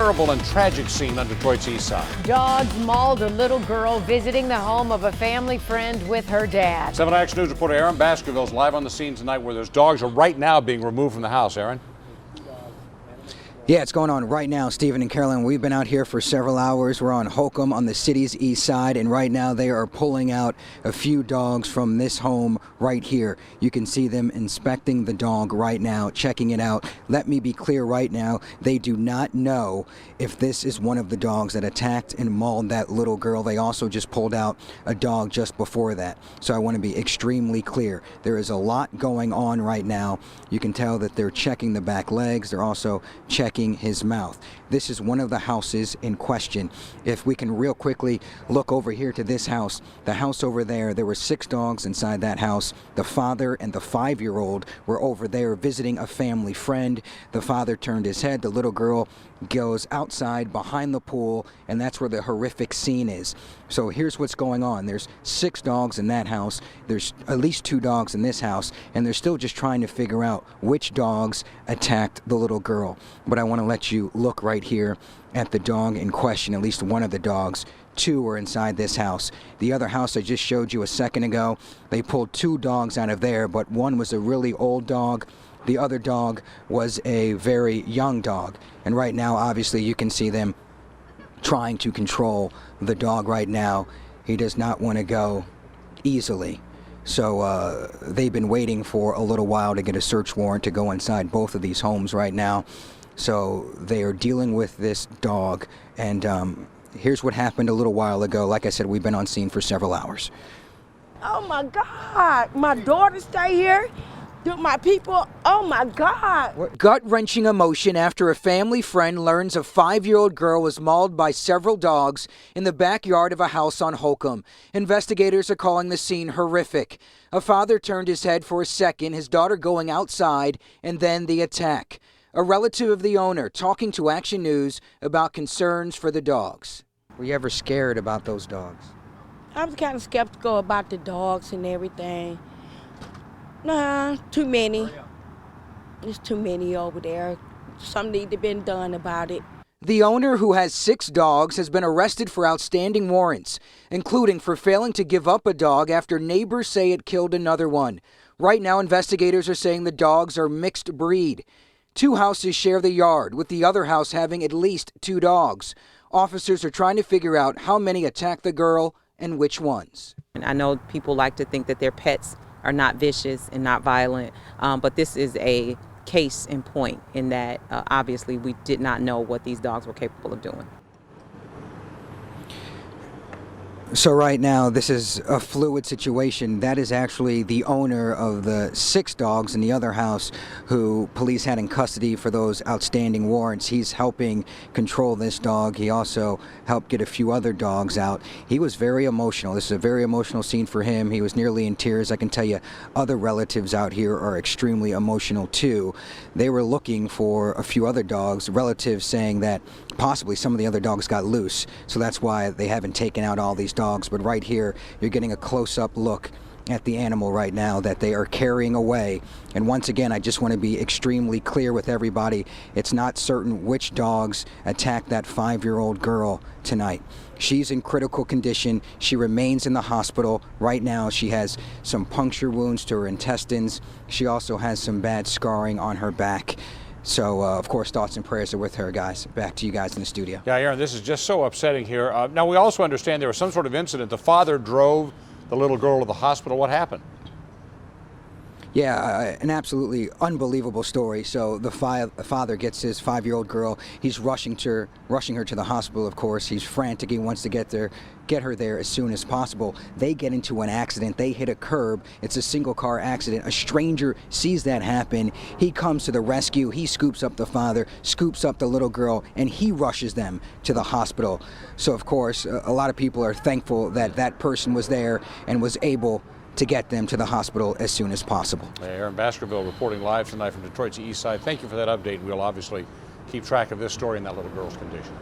terrible and tragic scene on Detroit's east side. Dogs mauled a little girl visiting the home of a family friend with her dad. 7 Action News reporter Aaron Baskerville's live on the scene tonight where those dogs are right now being removed from the house. Aaron? Yeah, it's going on right now, Stephen and Carolyn. We've been out here for several hours. We're on Holcomb on the city's east side, and right now they are pulling out a few dogs from this home right here. You can see them inspecting the dog right now, checking it out. Let me be clear right now, they do not know if this is one of the dogs that attacked and mauled that little girl. They also just pulled out a dog just before that. So I want to be extremely clear. There is a lot going on right now. You can tell that they're checking the back legs. They're also checking his mouth. This is one of the houses in question. If we can real quickly look over here to this house, the house over there were 6 dogs inside that house. The father and the 5-year-old were over there visiting a family friend. The father turned his head. The little girl goes outside behind the pool, and that's where the horrific scene is. So here's what's going on. There's 6 dogs in that house. There's at least 2 dogs in this house, and they're still just trying to figure out which dogs attacked the little girl. But I want to let you look right here at the dog in question, at least one of the dogs. 2 are inside this house. The other house I just showed you a second ago, they pulled 2 dogs out of there, but one was a really old dog. The other dog was a very young dog. And right now, obviously, you can see them trying to control the dog right now. He does not want to go easily. So they've been waiting for a little while to get a search warrant to go inside both of these homes right now. So they are dealing with this dog. And here's what happened a little while ago. Like I said, we've been on scene for several hours. Oh my God, my daughter stay here. My people, oh my God. Gut-wrenching emotion after a family friend learns a 5-year-old girl was mauled by several dogs in the backyard of a house on Holcomb. Investigators are calling the scene horrific. A father turned his head for a second, his daughter going outside, and then the attack. A relative of the owner talking to Action News about concerns for the dogs. Were you ever scared about those dogs? I was kind of skeptical about the dogs and everything. Nah, too many. There's too many over there. Something need to be done about it. The owner, who has 6 dogs, has been arrested for outstanding warrants, including for failing to give up a dog after neighbors say it killed another one. Right now, investigators are saying the dogs are mixed breed. 2 houses share the yard, with the other house having at least 2 dogs. Officers are trying to figure out how many attacked the girl and which ones. And I know people like to think that their pets are not vicious and not violent, but this is a case in point in that obviously we did not know what these dogs were capable of doing. So right now, this is a fluid situation. That is actually the owner of the 6 dogs in the other house who police had in custody for those outstanding warrants. He's helping control this dog. He also helped get a few other dogs out. He was very emotional. This is a very emotional scene for him. He was nearly in tears. I can tell you other relatives out here are extremely emotional too. They were looking for a few other dogs, relatives saying that possibly some of the other dogs got loose. So that's why they haven't taken out all these dogs. But right here, you're getting a close-up look at the animal right now that they are carrying away. And once again, I just want to be extremely clear with everybody. It's not certain which dogs attacked that 5-year-old girl tonight. She's in critical condition. She remains in the hospital. Right now, she has some puncture wounds to her intestines. She also has some bad scarring on her back. So, of course, thoughts and prayers are with her, guys. Back to you guys in the studio. Yeah, Aaron, this is just so upsetting here. Now, we also understand there was some sort of incident. The father drove the little girl to the hospital. What happened? Yeah, an absolutely unbelievable story. So the father gets his 5-year-old girl. He's rushing her to the hospital, of course. He's frantic. He wants to get her there as soon as possible. They get into an accident. They hit a curb. It's a single-car accident. A stranger sees that happen. He comes to the rescue. He scoops up the father, scoops up the little girl, and he rushes them to the hospital. So, of course, a lot of people are thankful that that person was there and was able to get them to the hospital as soon as possible. Aaron Baskerville reporting live tonight from Detroit's east side. Thank you for that update. We'll obviously keep track of this story and that little girl's condition.